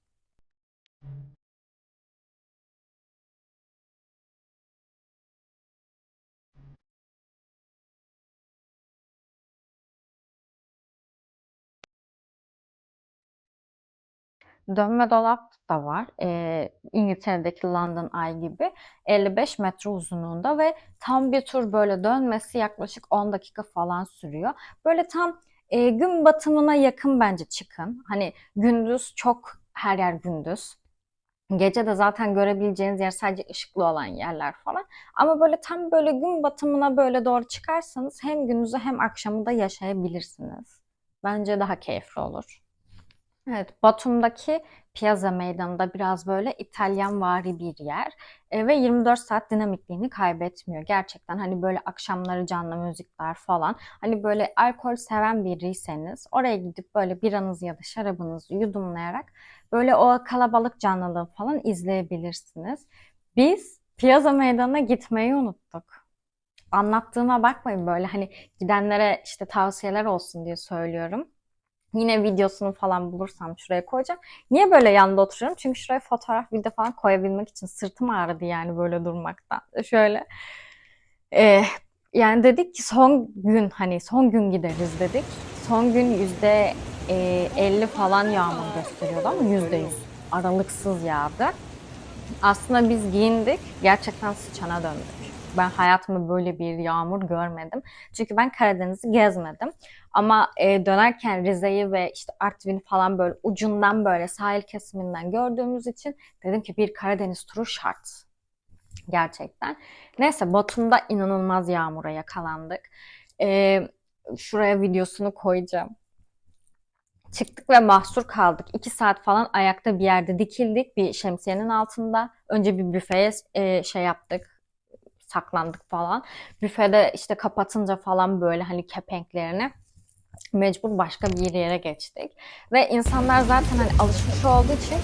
Dönme dolap da var. İngiltere'deki London Eye gibi 55 metre uzunluğunda ve tam bir tur böyle dönmesi yaklaşık 10 dakika falan sürüyor. Böyle tam gün batımına yakın bence çıkın. Hani gündüz çok, her yer gündüz. Gece de zaten görebileceğiniz yer sadece ışıklı olan yerler falan. Ama böyle tam böyle gün batımına böyle doğru çıkarsanız hem gündüzü hem akşamı da yaşayabilirsiniz. Bence daha keyifli olur. Evet, Batum'daki Piazza Meydanı'nda biraz böyle İtalyanvari bir yer. Ve 24 saat dinamikliğini kaybetmiyor. Gerçekten hani böyle akşamları canlı müzikler falan. Hani böyle alkol seven biriyseniz oraya gidip böyle biranızı ya da şarabınızı yudumlayarak böyle o kalabalık canlılığı falan izleyebilirsiniz. Biz Piazza Meydanı'na gitmeyi unuttuk. Anlattığıma bakmayın, böyle hani gidenlere işte tavsiyeler olsun diye söylüyorum. Yine videosunu falan bulursam şuraya koyacağım. Niye böyle yanında oturuyorum? Çünkü şuraya fotoğraf, video falan koyabilmek için sırtım ağrıdı yani böyle durmaktan. Şöyle. Ee, Yani dedik ki son gün, hani son gün gideriz dedik. Son gün %50 falan yağmur gösteriyordu ama %100 aralıksız yağdı. Aslında biz giyindik, gerçekten sıçana döndük. Ben hayatımda böyle bir yağmur görmedim. Çünkü ben Karadeniz'i gezmedim. Ama dönerken Rize'yi ve işte Artvin'i falan böyle ucundan böyle sahil kesiminden gördüğümüz için dedim ki bir Karadeniz turu şart. Gerçekten. Neyse, Batum'da inanılmaz yağmura yakalandık. E, Şuraya videosunu koyacağım. Çıktık ve mahsur kaldık. 2 saat falan ayakta bir yerde dikildik bir şemsiyenin altında. Önce bir büfeye şey yaptık, saklandık falan. Büfede işte kapatınca falan böyle hani kepenklerini mecbur başka bir yere geçtik. Ve insanlar zaten hani alışmış olduğu için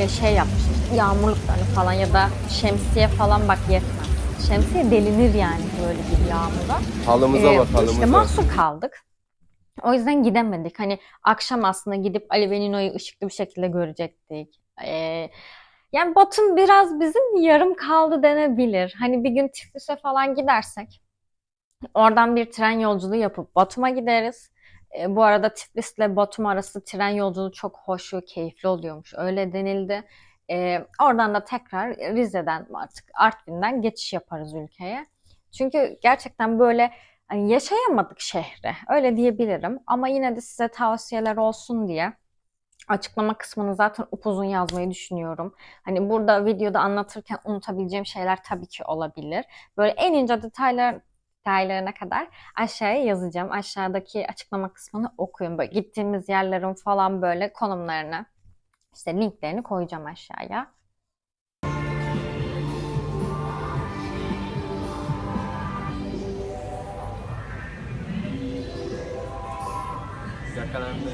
şey yapmış, yağmurluklarını falan ya da şemsiye falan bak yetmez. Şemsiye delinir yani böyle bir yağmurda. Halımıza bak, İşte halımıza. mahsur kaldık. O yüzden gidemedik. Hani akşam aslında gidip Ali ve Nino'yu ışıklı bir şekilde görecektik. Yani Batum biraz bizim yarım kaldı denebilir. Hani bir gün Tiflis'e falan gidersek oradan bir tren yolculuğu yapıp Batum'a gideriz. Bu arada Tiflis'le Batum arası tren yolculuğu çok hoş ve keyifli oluyormuş. Öyle denildi. Oradan da tekrar Rize'den artık Artvin'den geçiş yaparız ülkeye. Çünkü gerçekten böyle hani yaşayamadık şehre. Öyle diyebilirim. Ama yine de size tavsiyeler olsun diye açıklama kısmını zaten upuzun yazmayı düşünüyorum. Hani burada videoda anlatırken unutabileceğim şeyler tabii ki olabilir. Böyle en ince detaylarına kadar aşağıya yazacağım. Aşağıdaki açıklama kısmını okuyun. Böyle gittiğimiz yerlerin falan böyle konumlarını, işte linklerini koyacağım aşağıya. Yakalandı.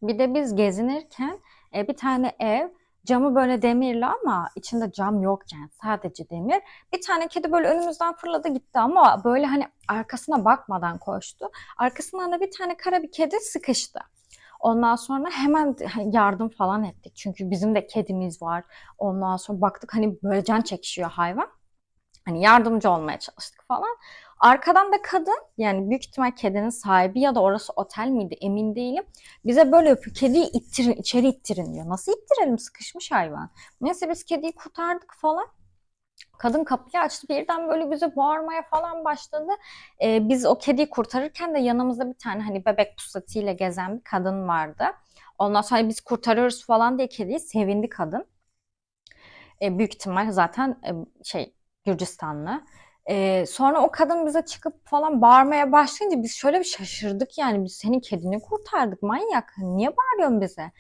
Bir de biz gezinirken bir tane ev, camı böyle demirli ama içinde cam yok yani, sadece demir. Bir tane kedi böyle önümüzden fırladı gitti ama böyle hani arkasına bakmadan koştu. Arkasından da bir tane kara bir kedi sıkıştı. Ondan sonra hemen yardım falan ettik. Çünkü bizim de kedimiz var. Ondan sonra baktık hani böyle can çekişiyor hayvan. Hani yardımcı olmaya çalıştık falan. Arkadan da kadın, yani büyük ihtimal kedinin sahibi ya da orası otel miydi emin değilim. Bize böyle yapıyor. Kediyi ittirin, içeri ittirin diyor. Nasıl ittirelim? Sıkışmış hayvan. Neyse biz kediyi kurtardık falan. Kadın kapıyı açtı, birden böyle bize bağırmaya falan başladı. Biz o kediyi kurtarırken de yanımızda bir tane hani bebek pusatiyle gezen bir kadın vardı. Ondan sonra biz kurtarıyoruz falan diye kediyi sevindi kadın. Büyük ihtimal zaten Gürcistanlı. Sonra o kadın bize çıkıp falan bağırmaya başlayınca biz şöyle bir şaşırdık, yani biz senin kedini kurtardık manyak. Niye bağırıyorsun bize?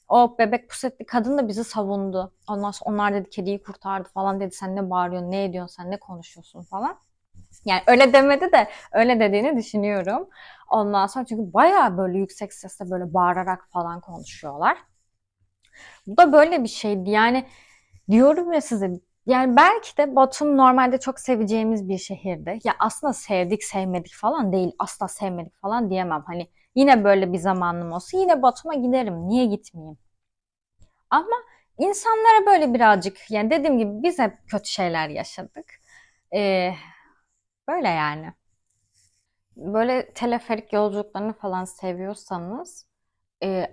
O bebek pusetli kadın da bizi savundu. Ondan sonra onlar dedi kediyi kurtardı falan dedi. Sen ne bağırıyorsun, ne ediyorsun, sen ne konuşuyorsun falan. Yani öyle demedi de öyle dediğini düşünüyorum. Ondan sonra çünkü bayağı böyle yüksek sesle böyle bağırarak falan konuşuyorlar. Bu da böyle bir şeydi. Yani diyorum ya size, yani belki de Batum normalde çok seveceğimiz bir şehirdi. Ya aslında sevdik sevmedik falan değil. Asla sevmedik falan diyemem. Hani yine böyle bir zamanım olsa yine Batum'a giderim. Niye gitmeyeyim? Ama insanlara böyle birazcık, yani dediğim gibi biz hep kötü şeyler yaşadık. Ee, Böyle yani. Böyle teleferik yolculuklarını falan seviyorsanız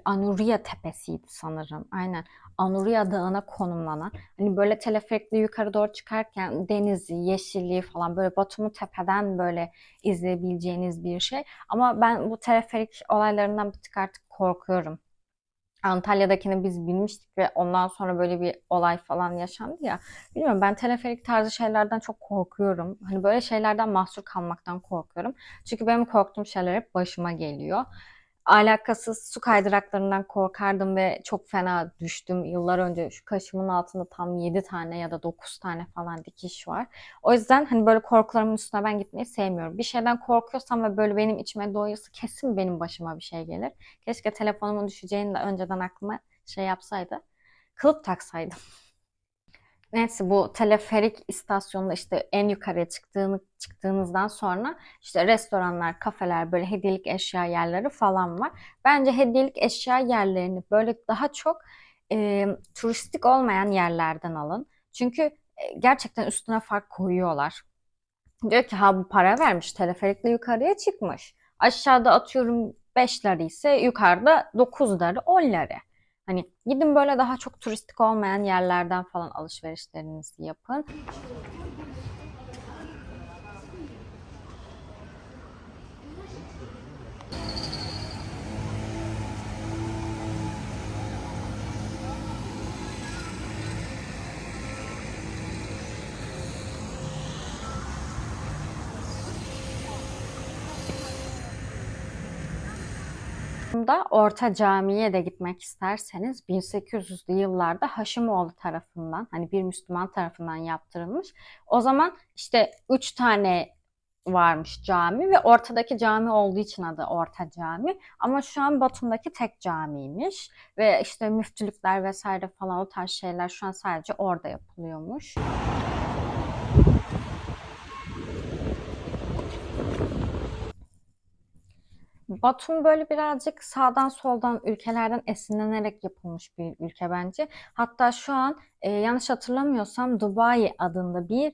Anuria Tepesi'ydi sanırım. Aynen. Anuria Dağı'na konumlanan. Hani böyle teleferikle yukarı doğru çıkarken denizi, yeşilliği falan böyle Batum'u tepeden böyle izleyebileceğiniz bir şey. Ama ben bu teleferik olaylarından bir tık artık korkuyorum. Antalya'dakini biz bilmiştik ve ondan sonra böyle bir olay falan yaşandı ya. Bilmiyorum, ben teleferik tarzı şeylerden çok korkuyorum. Hani böyle şeylerden mahsur kalmaktan korkuyorum. Çünkü benim korktuğum şeyler hep başıma geliyor. Alakasız su kaydıraklarından korkardım ve çok fena düştüm. Yıllar önce şu kaşımın altında tam 7 tane ya da 9 tane falan dikiş var. O yüzden hani böyle korkularımın üstüne ben gitmeyi sevmiyorum. Bir şeyden korkuyorsam ve böyle benim içime doğuyorsa kesin benim başıma bir şey gelir. Keşke telefonumun düşeceğini de önceden aklıma şey yapsaydı. Kılıf taksaydım. Neyse, bu teleferik istasyonunda işte en yukarıya çıktığınızdan sonra işte restoranlar, kafeler, böyle hediyelik eşya yerleri falan var. Bence hediyelik eşya yerlerini böyle daha çok turistik olmayan yerlerden alın. Çünkü gerçekten üstüne fark koyuyorlar. Diyor ki ha bu para vermiş, teleferikle yukarıya çıkmış. Aşağıda atıyorum 5 lira ise yukarıda 9 lira, 10 lira. Hani gidin böyle daha çok turistik olmayan yerlerden falan alışverişlerinizi yapın. Da Orta Cami'ye de gitmek isterseniz 1800'lü yıllarda Haşimoğlu tarafından, hani bir Müslüman tarafından yaptırılmış. O zaman işte 3 tane varmış cami ve ortadaki cami olduğu için adı Orta Cami. Ama şu an Batum'daki tek camiymiş ve işte müftülükler vesaire falan o tarz şeyler şu an sadece orada yapılıyormuş. Batum böyle birazcık sağdan soldan ülkelerden esinlenerek yapılmış bir ülke bence. Hatta şu an yanlış hatırlamıyorsam Dubai adında bir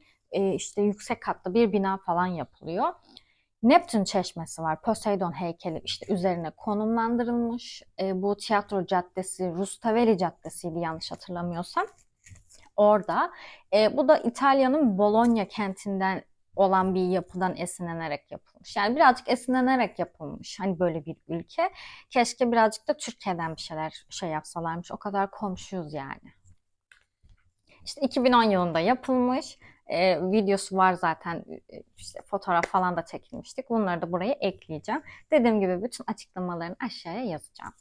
işte yüksek katlı bir bina falan yapılıyor. Neptün Çeşmesi var. Poseidon heykeli işte üzerine konumlandırılmış. Bu tiyatro caddesi Rustaveli Caddesi'ydi yanlış hatırlamıyorsam. Orada. Bu da İtalya'nın Bologna kentinden olan bir yapıdan esinlenerek yapılmış. Yani birazcık esinlenerek yapılmış. Hani böyle bir ülke. Keşke birazcık da Türkiye'den bir şeyler yapsalarmış. O kadar komşuyuz yani. İşte 2010 yılında yapılmış. Videosu var zaten. İşte fotoğraf falan da çekilmiştik. Bunları da buraya ekleyeceğim. Dediğim gibi bütün açıklamalarını aşağıya yazacağım.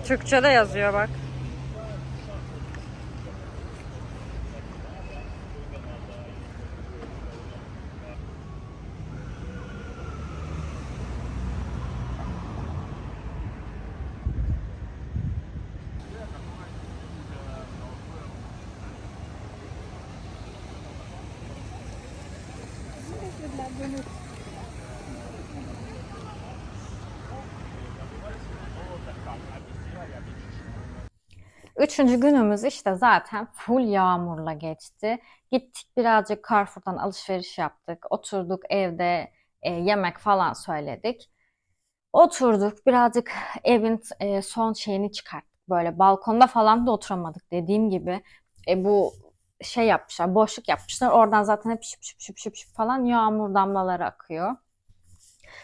Türkçe'de yazıyor bak. Üçüncü günümüz işte zaten full yağmurla geçti. Gittik birazcık Carrefour'dan alışveriş yaptık. Oturduk evde yemek falan söyledik. Oturduk birazcık evin son şeyini çıkarttık. Böyle balkonda falan da oturamadık dediğim gibi. Bu yapmışlar, boşluk yapmışlar. Oradan zaten hep şıp şıp şıp şıp şıp falan yağmur damlaları akıyor.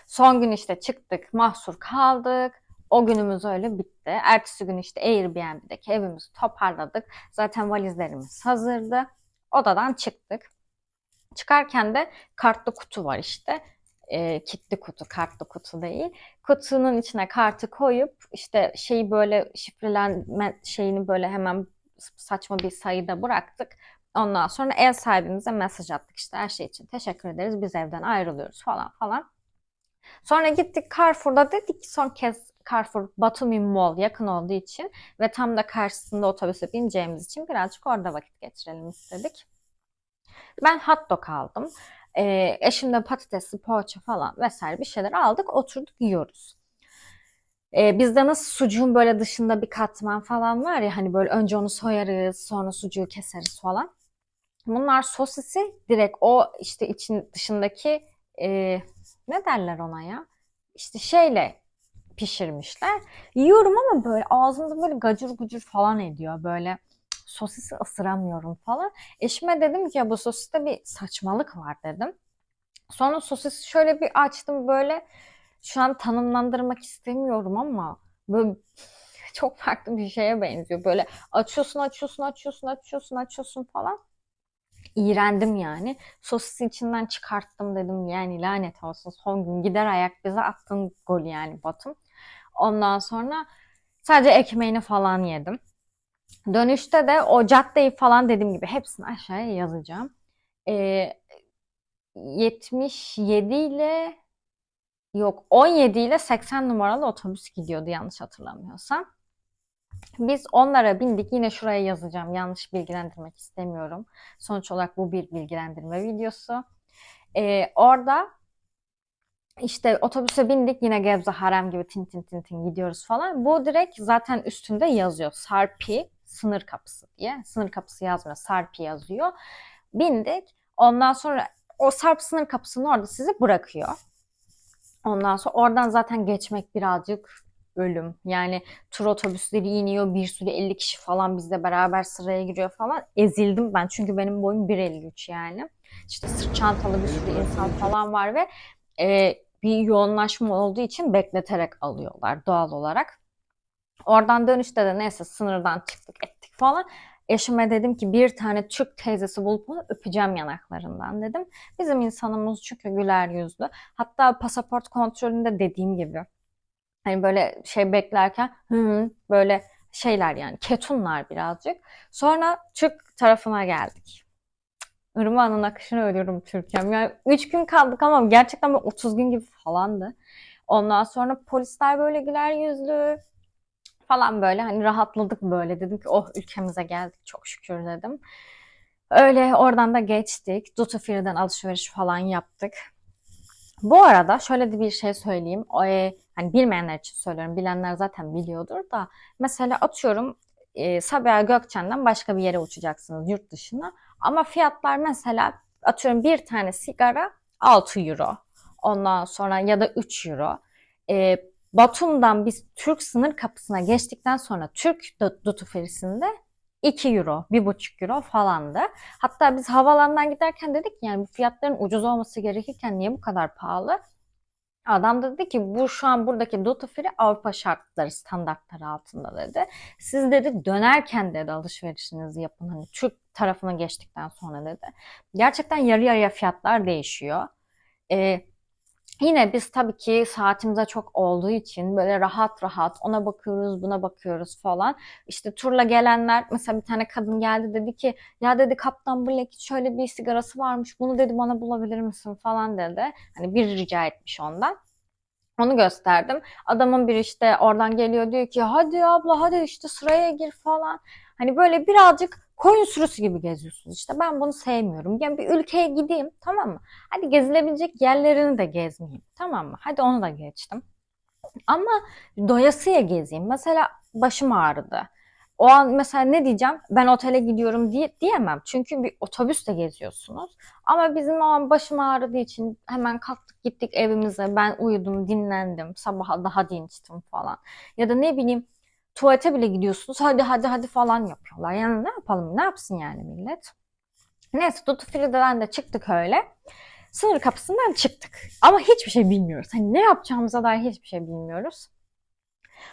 Son gün işte çıktık, mahsur kaldık. O günümüz öyle bitti. Ertesi gün işte Airbnb'deki evimizi toparladık. Zaten valizlerimiz hazırdı. Odadan çıktık. Çıkarken de kartlı kutu var işte. Kilitli kutu, kartlı kutu değil. Kutunun içine kartı koyup işte şeyi böyle şifrelenme şeyini böyle hemen saçma bir sayıda bıraktık. Ondan sonra ev sahibimize mesaj attık işte her şey için teşekkür ederiz biz evden ayrılıyoruz falan falan. Sonra gittik Carrefour'da dedik ki son kez Carrefour Batumi Mall yakın olduğu için ve tam da karşısında otobüse bineceğimiz için birazcık orada vakit geçirelim istedik. Ben hot dog aldım. Eşim de patatesli poğaça falan vesaire bir şeyler aldık oturduk yiyoruz. Bizde nasıl sucuğun böyle dışında bir katman falan var ya hani böyle önce onu soyarız sonra sucuğu keseriz falan. Bunlar sosisi direkt o işte için dışındaki e, ne derler ona ya? İşte şeyle pişirmişler. Yiyorum ama böyle ağzımda böyle gacır gucur falan ediyor. Böyle sosisi ısıramıyorum falan. Eşime dedim ki ya bu sosiste bir saçmalık var dedim. Sonra sosisi şöyle bir açtım böyle şu an tanımlandırmak istemiyorum ama böyle çok farklı bir şeye benziyor. Böyle açıyorsun açıyorsun açıyorsun açıyorsun açıyorsun falan. İğrendim yani. Sosisi içinden çıkarttım dedim yani lanet olsun son gün gider ayak bize attın gol yani Batum. Ondan sonra sadece ekmeğini falan yedim. Dönüşte de o caddeyi falan dediğim gibi hepsini aşağıya yazacağım. Ee, 77 ile yok 17 ile 80 numaralı otobüs gidiyordu yanlış hatırlamıyorsam. Biz onlara bindik. Yine şuraya yazacağım. Yanlış bilgilendirmek istemiyorum. Sonuç olarak bu bir bilgilendirme videosu. Orada işte otobüse bindik. Yine Gebze Harem gibi tin tin tin tin gidiyoruz falan. Bu direkt zaten üstünde yazıyor. Sarpi sınır kapısı diye. Sınır kapısı yazmıyor. Sarpi yazıyor. Bindik. Ondan sonra o Sarp sınır kapısının orada sizi bırakıyor. Ondan sonra oradan zaten geçmek birazcık ölüm. Yani tur otobüsleri iniyor bir sürü 50 kişi falan bizle beraber sıraya giriyor falan. Ezildim ben çünkü benim boyum 1,53 yani. İşte sırt çantalı bir sürü insan falan var ve bir yoğunlaşma olduğu için bekleterek alıyorlar doğal olarak. Oradan dönüşte de neyse sınırdan çıktık ettik falan. Eşime dedim ki bir tane Türk teyzesi bulup onu öpeceğim yanaklarından dedim. Bizim insanımız çünkü güler yüzlü. Hatta pasaport kontrolünde dediğim gibi hani böyle şey beklerken böyle şeyler yani ketunlar birazcık. Sonra Türk tarafına geldik. Irmağının akışını ölüyorum Türkiye'm. Yani 3 gün kaldık ama gerçekten 30 gün gibi falandı. Ondan sonra polisler böyle güler yüzlü falan böyle hani rahatladık böyle dedim ki oh ülkemize geldik çok şükür dedim. Öyle oradan da geçtik. Duty Free'den alışveriş falan yaptık. Bu arada şöyle de bir şey söyleyeyim. Hani bilmeyenler için söylüyorum. Bilenler zaten biliyordur da. Mesela atıyorum Sabiha Gökçen'den başka bir yere uçacaksınız yurt dışına. Ama fiyatlar mesela atıyorum bir tane sigara 6 euro. Ondan sonra ya da 3 euro. E, Batum'dan biz Türk sınır kapısına geçtikten sonra Türk duty free'sinde 2 euro, 1,5 euro falandı. Hatta biz havalandan giderken dedik yani bu fiyatların ucuz olması gerekirken niye bu kadar pahalı? Adam da dedi ki bu şu an buradaki duty free Avrupa şartları, standartları altında dedi. Siz dedi dönerken dedi alışverişinizi yapın hani Türk tarafına geçtikten sonra dedi. Gerçekten yarı yarıya fiyatlar değişiyor. Ee, Yine biz tabii ki saatimize çok olduğu için böyle rahat rahat ona bakıyoruz, buna bakıyoruz falan. İşte turla gelenler mesela bir tane kadın geldi dedi ki ya dedi Kaptan Black şöyle bir sigarası varmış bunu dedi bana bulabilir misin falan dedi. Hani bir rica etmiş ondan. Onu gösterdim. Adamın biri işte oradan geliyor diyor ki hadi abla hadi işte sıraya gir falan. Hani böyle birazcık koyun sürüsü gibi geziyorsunuz. İşte ben bunu sevmiyorum. Yani bir ülkeye gideyim tamam mı? Hadi gezilebilecek yerlerini de gezmeyeyim tamam mı? Hadi onu da geçtim. Ama doyasıya gezeyim. Mesela başım ağrıdı. O an mesela ne diyeceğim? Ben otele gidiyorum diyemem. Çünkü bir otobüste geziyorsunuz. Ama bizim o an başım ağrıdığı için hemen kalktık gittik evimize. Ben uyudum, dinlendim. Sabaha daha dinçtim falan. Ya da ne bileyim tuvalete bile gidiyorsunuz. Hadi hadi hadi falan yapıyorlar. Yani ne yapalım? Ne yapsın yani millet? Neyse Duty Free'den de çıktık öyle. Sınır kapısından çıktık. Ama hiçbir şey bilmiyoruz. Hani ne yapacağımıza dair hiçbir şey bilmiyoruz.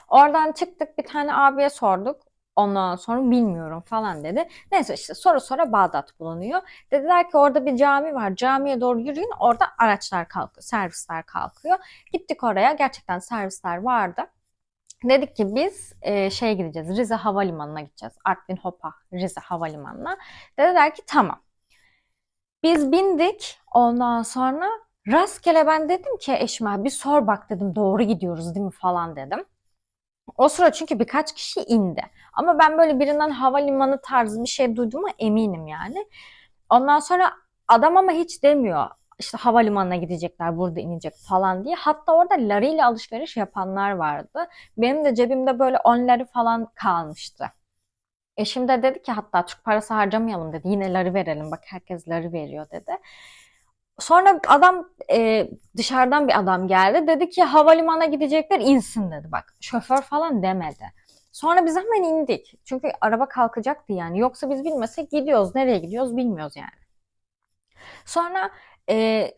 Oradan çıktık bir tane abiye sorduk. Ondan sonra bilmiyorum falan dedi. Neyse işte sonra Bağdat bulunuyor. Dediler ki orada bir cami var. Camiye doğru yürüyün. Orada araçlar kalkıyor. Servisler kalkıyor. Gittik oraya. Gerçekten servisler vardı. Dedik ki biz şeye gideceğiz. Rize Havalimanı'na gideceğiz. Artvin Hopa Rize Havalimanı'na. Dediler ki tamam. Biz bindik. Ondan sonra rastgele ben dedim ki eşime bir sor bak dedim doğru gidiyoruz değil mi falan dedim. O sıra çünkü birkaç kişi indi. Ama ben böyle birinden havalimanı tarzı bir şey duyduğuma eminim yani. Ondan sonra adam ama hiç demiyor. İşte havalimanına gidecekler, burada inecek falan diye. Hatta orada Lari ile alışveriş yapanlar vardı. Benim de cebimde böyle 10 Lari falan kalmıştı. Eşim de dedi ki hatta Türk parası harcamayalım dedi. Yine Lari verelim bak herkes Lari veriyor dedi. Sonra adam dışarıdan bir adam geldi. Dedi ki havalimanına gidecekler insin dedi bak. Şoför falan demedi. Sonra biz hemen indik. Çünkü araba kalkacaktı yani. Yoksa biz bilmesek gidiyoruz. Nereye gidiyoruz bilmiyoruz yani. Sonra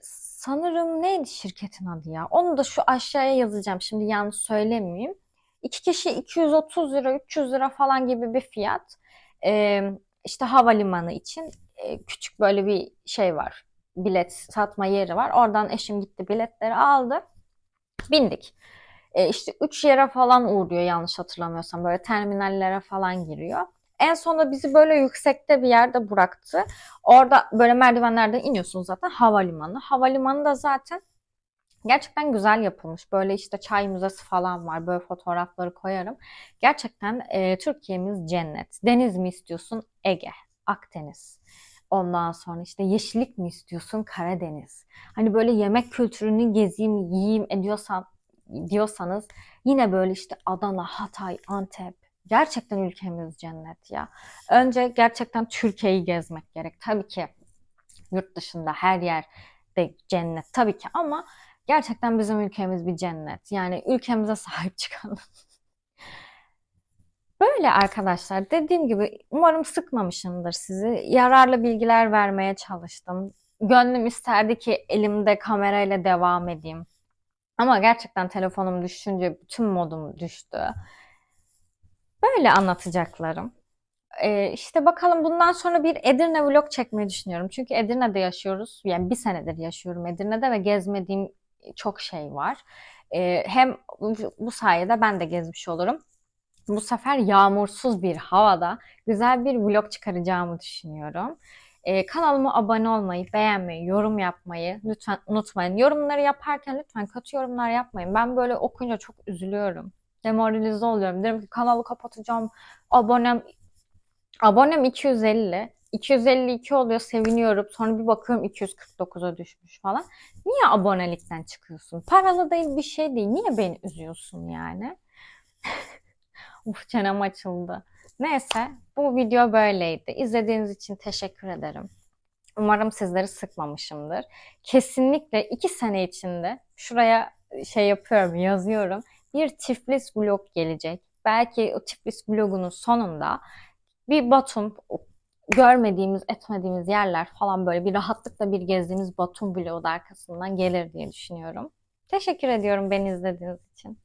sanırım neydi şirketin adı ya? Onu da şu aşağıya yazacağım. Şimdi yanlış söylemeyeyim. İki kişi 230 lira, 300 lira falan gibi bir fiyat. E, işte havalimanı için küçük böyle bir şey var. Bilet satma yeri var. Oradan eşim gitti biletleri aldı. Bindik. İşte 3 yere falan uğruyor yanlış hatırlamıyorsam. Böyle terminallere falan giriyor. En sonunda bizi böyle yüksekte bir yerde bıraktı. Orada böyle merdivenlerden iniyorsunuz zaten havalimanı. Havalimanı da zaten gerçekten güzel yapılmış. Böyle işte çay müzesi falan var. Böyle fotoğrafları koyarım. Gerçekten Türkiye'miz cennet. Deniz mi istiyorsun? Ege, Akdeniz. Ondan sonra işte yeşillik mi istiyorsun? Karadeniz. Hani böyle yemek kültürünü gezeyim, yiyeyim diyorsanız yine böyle işte Adana, Hatay, Antep. Gerçekten ülkemiz cennet ya. Önce gerçekten Türkiye'yi gezmek gerek. Tabii ki yurt dışında her yer de cennet tabii ki ama gerçekten bizim ülkemiz bir cennet. Yani ülkemize sahip çıkalım. Böyle arkadaşlar dediğim gibi umarım sıkmamışımdır sizi. Yararlı bilgiler vermeye çalıştım. Gönlüm isterdi ki elimde kamerayla devam edeyim. Ama gerçekten telefonum düşünce bütün modum düştü. Böyle anlatacaklarım. İşte bakalım bundan sonra bir Edirne vlog çekmeyi düşünüyorum. Çünkü Edirne'de yaşıyoruz. Yani bir senedir yaşıyorum Edirne'de ve gezmediğim çok şey var. Hem bu sayede ben de gezmiş olurum. Bu sefer yağmursuz bir havada güzel bir vlog çıkaracağımı düşünüyorum. Kanalıma abone olmayı, beğenmeyi, yorum yapmayı lütfen unutmayın. Yorumları yaparken lütfen kötü yorumlar yapmayın. Ben böyle okuyunca çok üzülüyorum. Demoralize oluyorum. Diyorum ki kanalı kapatacağım. Abonem 250. 252 oluyor, seviniyorum. Sonra bir bakıyorum 249'a düşmüş falan. Niye abonelikten çıkıyorsun? Paralı değil, bir şey değil. Niye beni üzüyorsun yani? Uf, çenem açıldı. Neyse, bu video böyleydi. İzlediğiniz için teşekkür ederim. Umarım sizleri sıkmamışımdır. Kesinlikle 2 sene içinde şuraya şey yapıyorum, yazıyorum. Bir Tiflis vlog gelecek. Belki o Tiflis vlogunun sonunda bir Batum, görmediğimiz, etmediğimiz yerler falan, böyle bir rahatlıkla bir gezdiğimiz Batum vlogu da arkasından gelir diye düşünüyorum. Teşekkür ediyorum beni izlediğiniz için.